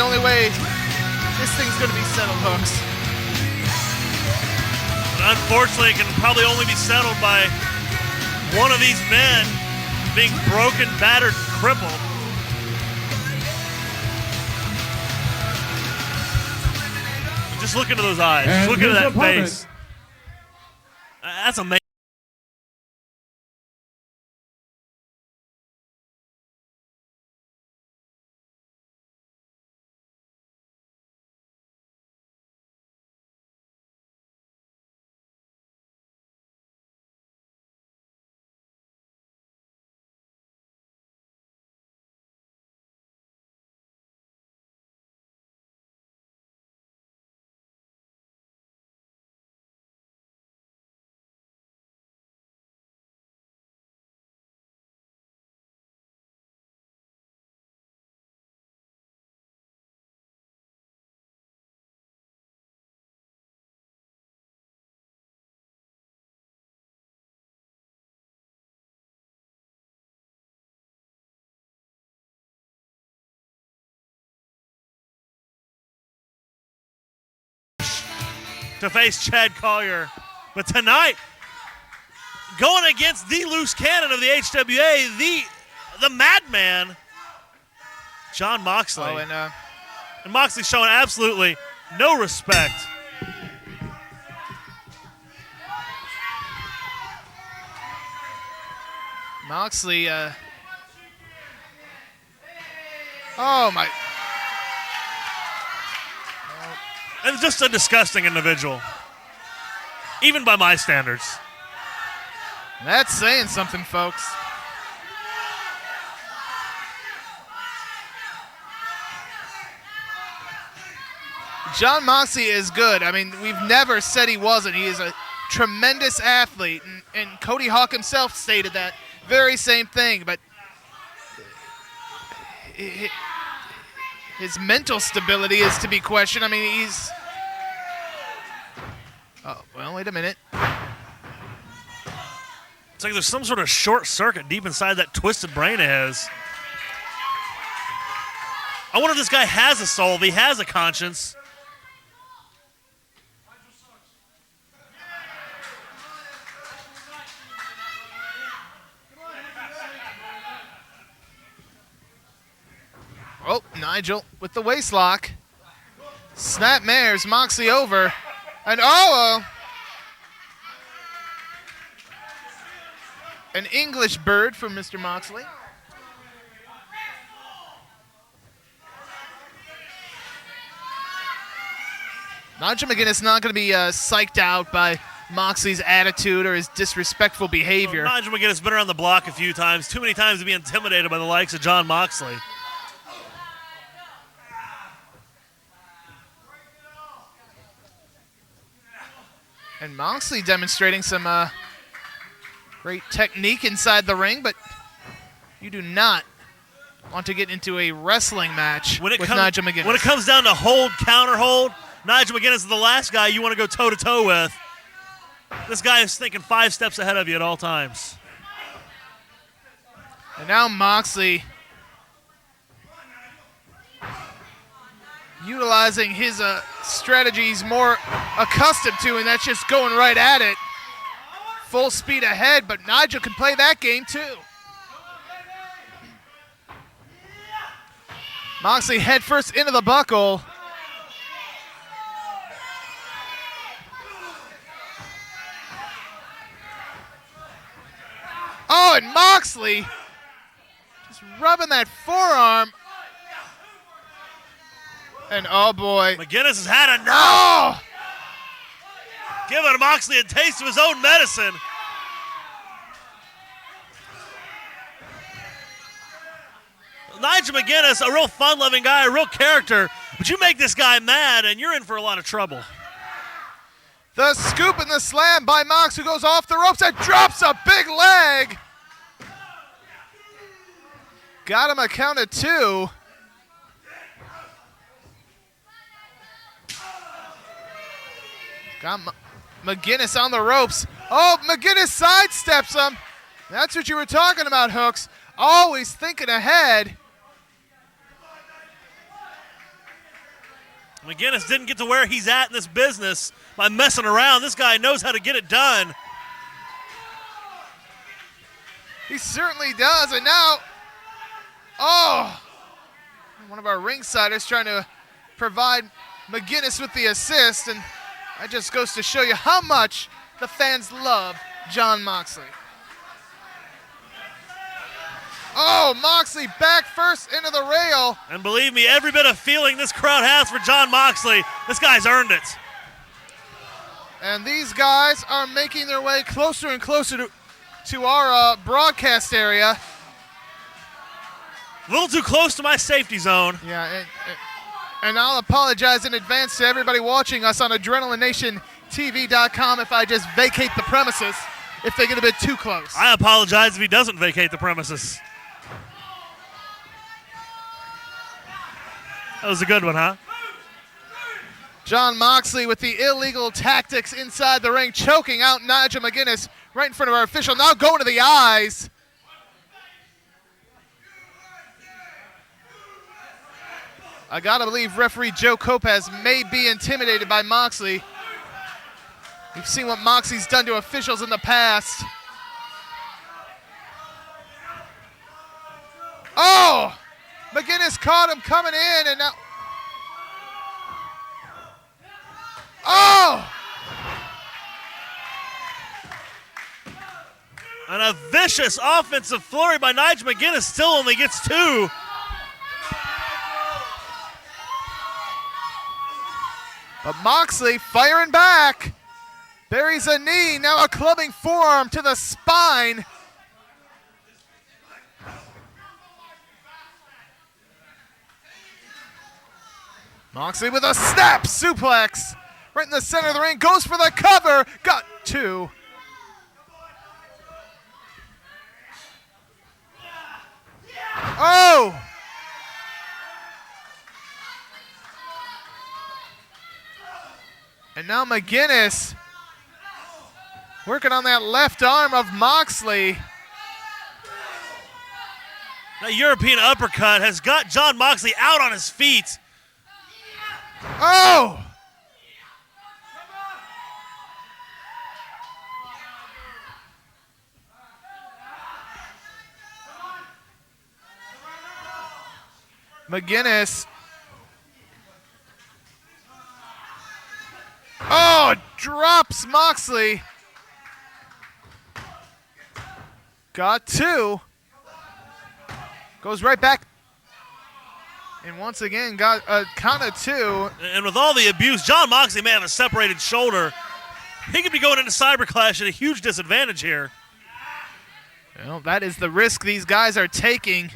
the only way this thing's going to be settled, Hooks. Unfortunately, it can probably only be settled by one of these men being broken, battered, crippled. Just look into those eyes. Just look into that face. That's amazing. To face Chad Collier. But tonight, going against the loose cannon of the HWA, the madman, John Moxley. Oh, and Moxley showing absolutely no respect. Moxley, oh my. And just a disgusting individual, even by my standards. That's saying something, folks. John Moxley is good. I mean, we've never said he wasn't. He is a tremendous athlete, and Cody Hawk himself stated that very same thing, but his mental stability is to be questioned. I mean, he's... Oh, well, wait a minute. It's like there's some sort of short circuit deep inside that twisted brain of his. I wonder if this guy has a soul, if he has a conscience. Oh, Nigel with the waist lock. Snap mares Moxley over. And an English bird from Mr. Moxley. Nigel McGuinness not going to be psyched out by Moxley's attitude or his disrespectful behavior. Well, Nigel McGuinness has been around the block a few times, too many times to be intimidated by the likes of John Moxley. And Moxley demonstrating some great technique inside the ring, but you do not want to get into a wrestling match with Nigel McGuinness. When it comes down to hold, counter hold, Nigel McGuinness is the last guy you want to go toe-to-toe with. This guy is thinking 5 steps ahead of you at all times. And now Moxley utilizing his strategies more accustomed to, and that's just going right at it. Full speed ahead, but Nigel can play that game too. Moxley head first into the buckle. Oh, and Moxley just rubbing that forearm. And oh boy. McGuinness has had enough. Oh! Giving Moxley a taste of his own medicine. Nigel McGuinness, a real fun-loving guy, a real character, but you make this guy mad and you're in for a lot of trouble. The scoop and the slam by Mox, who goes off the ropes and drops a big leg. Got him a count of 2. Got McGuinness on the ropes. Oh, McGuinness sidesteps him. That's what you were talking about, Hooks. Always thinking ahead. McGuinness didn't get to where he's at in this business by messing around. This guy knows how to get it done. He certainly does, and now, one of our ringsiders trying to provide McGuinness with the assist, and that just goes to show you how much the fans love Jon Moxley. Oh, Moxley back first into the rail. And believe me, every bit of feeling this crowd has for Jon Moxley, this guy's earned it. And these guys are making their way closer and closer to our broadcast area. A little too close to my safety zone. Yeah, and I'll apologize in advance to everybody watching us on AdrenalineNationTV.com if I just vacate the premises if they get a bit too close. I apologize if he doesn't vacate the premises. That was a good one, huh? Jon Moxley with the illegal tactics inside the ring, choking out Nigel McGuinness right in front of our official. Now going to the eyes. I gotta believe referee Joe Kopaz may be intimidated by Moxley. We've seen what Moxley's done to officials in the past. Oh! McGuinness caught him coming in, and now... Oh! And a vicious offensive flurry by Nigel McGuinness, still only gets 2. But Moxley firing back. Buries a knee, now a clubbing forearm to the spine. Moxley with a snap suplex. Right in the center of the ring, goes for the cover. Got 2. Oh! And now McGuinness working on that left arm of Moxley. That European uppercut has got Jon Moxley out on his feet. Oh! McGuinness. Oh, drops Moxley. Got 2. Goes right back. And once again, got a count of 2. And with all the abuse, Jon Moxley may have a separated shoulder. He could be going into Cyber Clash at a huge disadvantage here. Well, that is the risk these guys are taking,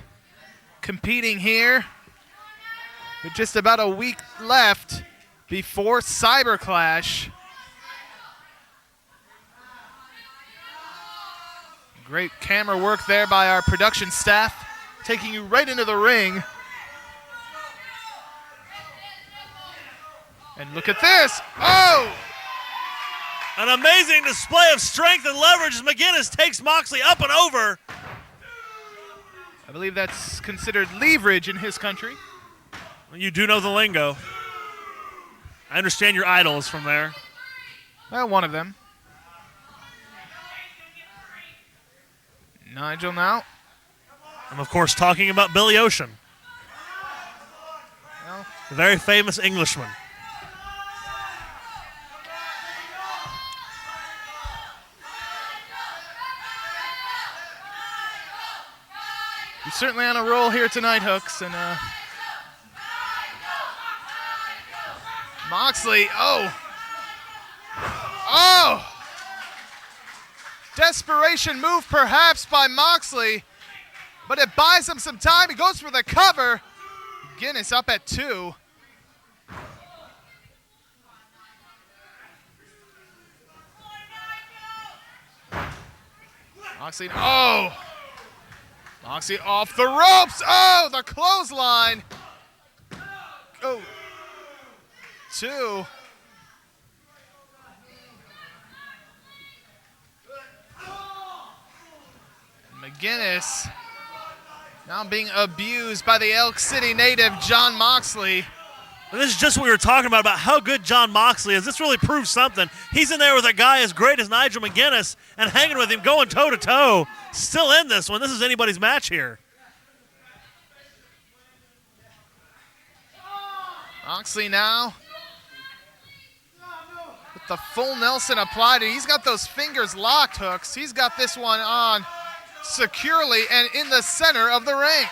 competing here with just about a week left before Cyber Clash. Great camera work there by our production staff, taking you right into the ring. And look at this. Oh! An amazing display of strength and leverage as McGuinness takes Moxley up and over. I believe that's considered leverage in his country. You do know the lingo. I understand your idols from there. Well, one of them. Nigel now. I'm, of course, talking about Billy Ocean. Well, The very famous Englishman. you're certainly on a roll here tonight, Hooks. And Moxley, oh! Desperation move perhaps by Moxley, but it buys him some time. He goes for the cover. McGuinness up at 2. Moxley, Moxley off the ropes. Oh, the clothesline. Oh, 2. McGuinness now being abused by the Elk City native, Jon Moxley. And this is just what we were talking about how good Jon Moxley is. This really proves something. He's in there with a guy as great as Nigel McGuinness and hanging with him, going toe-to-toe. Still in this one. This is anybody's match here. Moxley now with the full Nelson applied. He's got those fingers locked, Hooks. He's got this one on securely and in the center of the ring.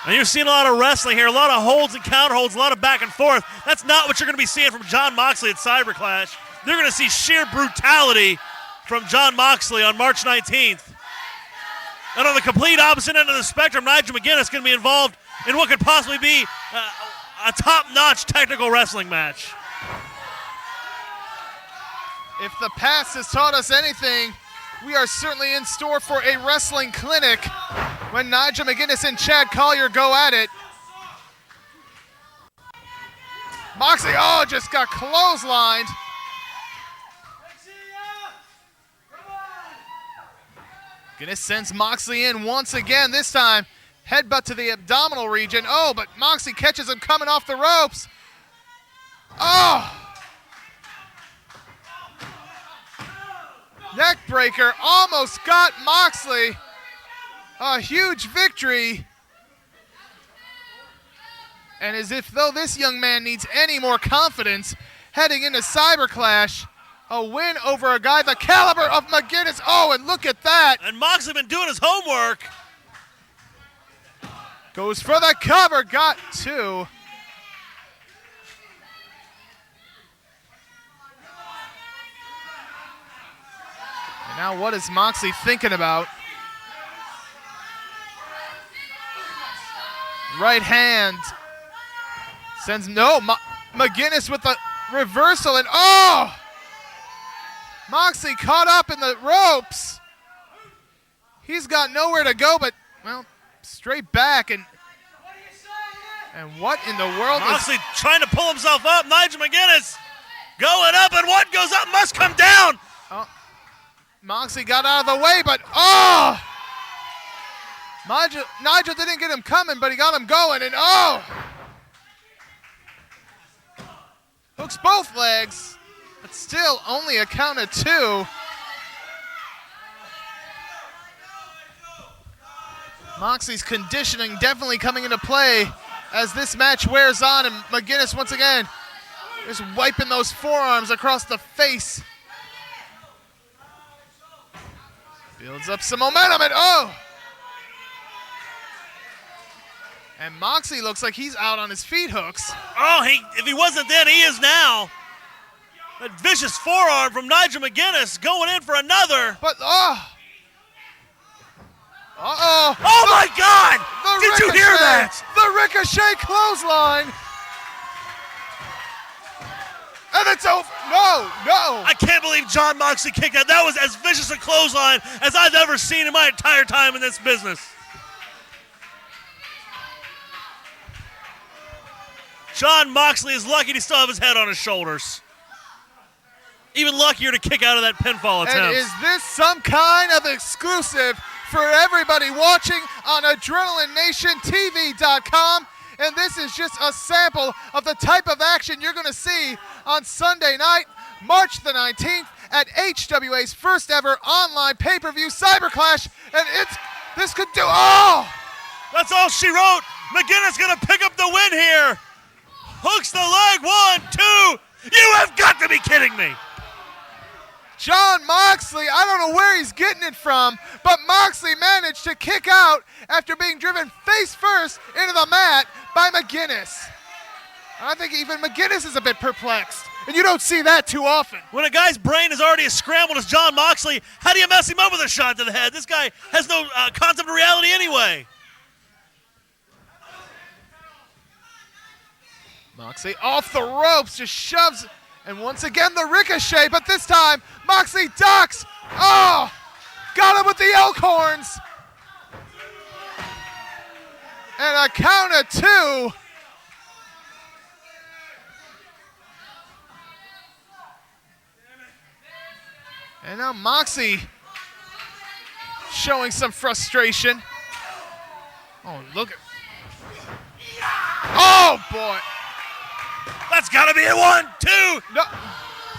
And you're seeing a lot of wrestling here, a lot of holds and counter holds, a lot of back and forth. That's not what you're going to be seeing from Jon Moxley at Cyberclash. You're going to see sheer brutality from Jon Moxley on March 19th. And on the complete opposite end of the spectrum, Nigel McGuinness is going to be involved in what could possibly be a top-notch technical wrestling match. If the past has taught us anything, we are certainly in store for a wrestling clinic when Nigel McGuinness and Chad Collier go at it. Moxley, just got clotheslined. McGuinness sends Moxley in once again, this time headbutt to the abdominal region. But Moxley catches him coming off the ropes. Neck breaker almost got Moxley. A huge victory. And as if though this young man needs any more confidence heading into Cyberclash, a win over a guy the caliber of McGuinness. And look at that. And Moxley been doing his homework. Goes for the cover, got two. And now what is Moxley thinking about? Right hand. Sends, McGuinness with the reversal, and Moxley caught up in the ropes. He's got nowhere to go but, straight back, and what in the world Moxley trying to pull himself up. Nigel McGuinness going up, and what goes up must come down. Moxley got out of the way, but Nigel didn't get him coming, but he got him going, and hooks both legs, but still only a count of two. Moxley's conditioning definitely coming into play as this match wears on, and McGuinness once again just wiping those forearms across the face. Builds up some momentum, and and Moxley looks like he's out on his feet, Hooks. If he wasn't then, he is now. That vicious forearm from Nigel McGuinness going in for another. But, Oh my God! Did you hear that? The ricochet clothesline. And it's over. No. I can't believe Jon Moxley kicked that. That was as vicious a clothesline as I've ever seen in my entire time in this business. Jon Moxley is lucky to still have his head on his shoulders. Even luckier to kick out of that pinfall attempt. And is this some kind of exclusive for everybody watching on AdrenalineNationTV.com? And this is just a sample of the type of action you're going to see on Sunday night, March the 19th, at HWA's first ever online pay-per-view Cyberclash. And this could do, That's all she wrote. McGuinness going to pick up the win here. Hooks the leg, 1, 2. You have got to be kidding me. Jon Moxley, I don't know where he's getting it from, but Moxley managed to kick out after being driven face first into the mat by McGuinness. I think even McGuinness is a bit perplexed, and you don't see that too often. When a guy's brain is already as scrambled as Jon Moxley, how do you mess him up with a shot to the head? This guy has no concept of reality anyway. Moxley off the ropes, just shoves, and once again the ricochet, but this time Moxley ducks. Got him with the elk horns. And a count of two. And now Moxley showing some frustration. Look at. Oh, boy. That's got to be it. 1, 2. No.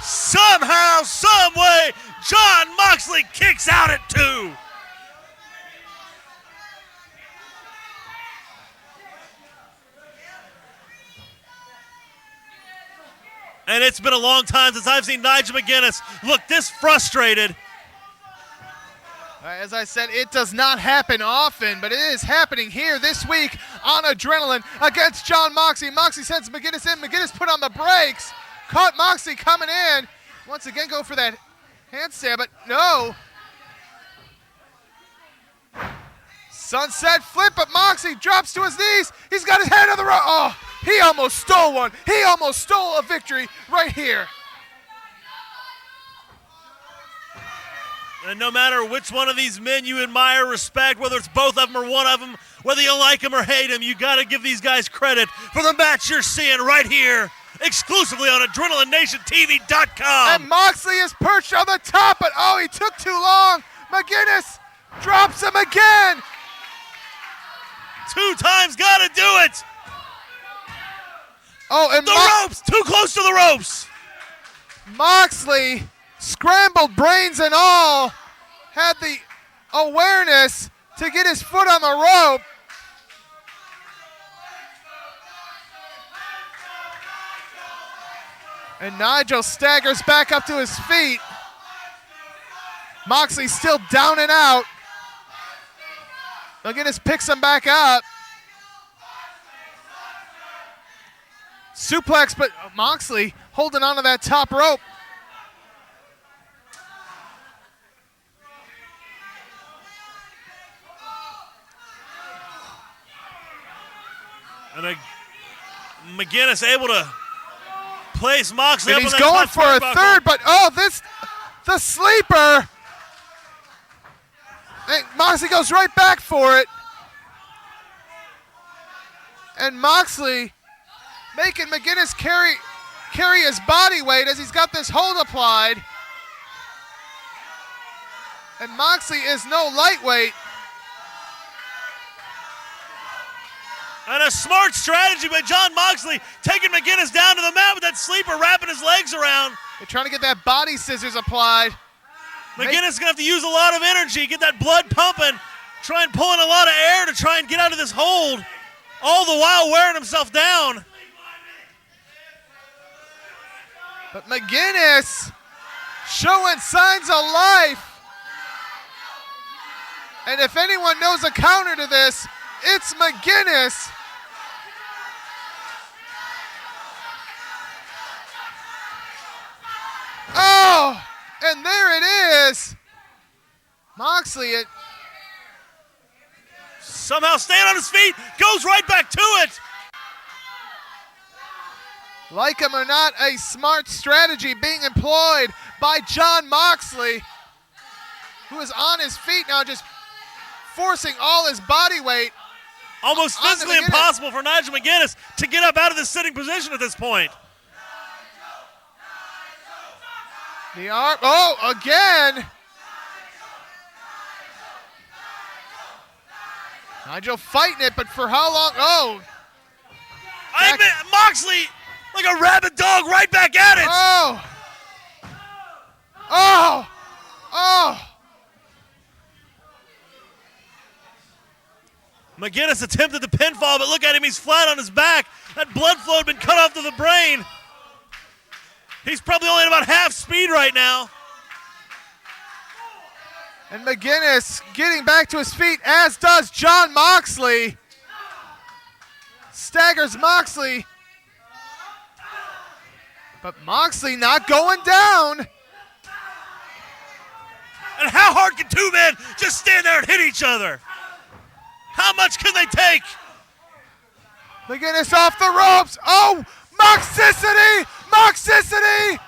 Somehow, some way, Jon Moxley kicks out at 2. And it's been a long time since I've seen Nigel McGuinness look this frustrated. As I said, it does not happen often, but it is happening here this week on Adrenaline against Jon Moxley. Moxley sends McGuinness in. McGuinness put on the brakes. Caught Moxley coming in. Once again, go for that handstand, but no. Sunset flip, but Moxley drops to his knees. He's got his hand on the rope. Oh, he almost stole one. He almost stole a victory right here. And no matter which one of these men you admire, respect, whether it's both of them or one of them, whether you like them or hate them, you got to give these guys credit for the match you're seeing right here, exclusively on AdrenalineNationTV.com. And Moxley is perched on the top, but oh, he took too long. McGuinness drops him again. 2 times, got to do it. Oh, and the ropes, too close to the ropes. Moxley, scrambled brains and all, had the awareness to get his foot on the rope. And Nigel staggers back up to his feet. Moxley still down and out. McGuinness picks him back up. Suplex, but Moxley holding onto that top rope. And McGuinness able to place Moxley and up he's going for a third, but the sleeper. And Moxley goes right back for it. And Moxley making McGuinness carry his body weight as he's got this hold applied. And Moxley is no lightweight. And a smart strategy by Jon Moxley, taking McGuinness down to the mat with that sleeper, wrapping his legs around. They're trying to get that body scissors applied. McGuinness is going to have to use a lot of energy, get that blood pumping, try and pull in a lot of air to try and get out of this hold, all the while wearing himself down. But McGuinness showing signs of life. And if anyone knows a counter to this, it's McGuinness. Oh, and there it is. Moxley, somehow staying on his feet, goes right back to it. Like him or not, a smart strategy being employed by Jon Moxley, who is on his feet now, just forcing all his body weight. Almost physically impossible for Nigel McGuinness to get up out of the sitting position at this point. The arm, oh, again. Nigel fighting it, but for how long? Oh. Moxley, like a rabid dog, right back at it. Oh. Oh. Oh. McGuinness attempted the pinfall, but look at him, he's flat on his back. That blood flow had been cut off to the brain. He's probably only at about half speed right now. And McGuinness getting back to his feet, as does Jon Moxley. Staggers Moxley. But Moxley not going down. And how hard can 2 men just stand there and hit each other? How much can they take? McGuinness off the ropes. Oh, Moxicity! Moxicity!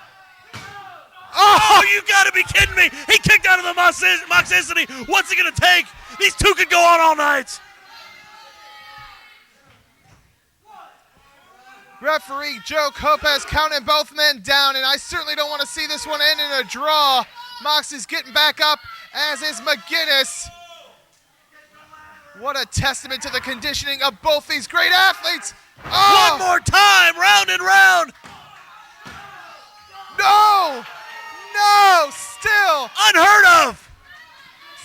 Oh, you gotta be kidding me. He kicked out of the Moxicity. What's it gonna take? These 2 could go on all night. Referee Joe Copez counting both men down, and I certainly don't want to see this one end in a draw. Moxley's getting back up, as is McGuinness. What a testament to the conditioning of both these great athletes. Oh! One more time, round and round. No! No! Still! Unheard of!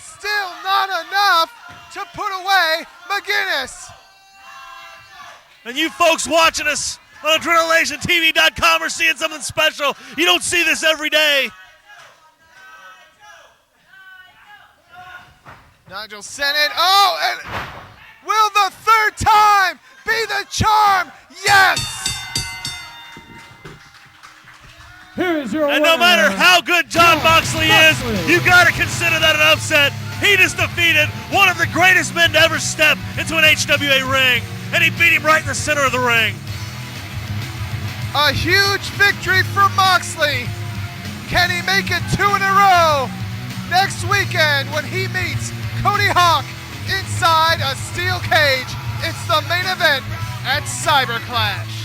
Still not enough to put away McGuinness. And you folks watching us on AdrenalineNationTV.com are seeing something special. You don't see this every day. Nigel sent it. Oh, and will the third time be the charm? Yes! Here is your And no winner, matter how good John Moxley is, you got to consider that an upset. He just defeated one of the greatest men to ever step into an HWA ring, and he beat him right in the center of the ring. A huge victory for Moxley. Can he make it 2 in a row next weekend when he meets Cody Hawk inside a steel cage? It's the main event at Cyber Clash.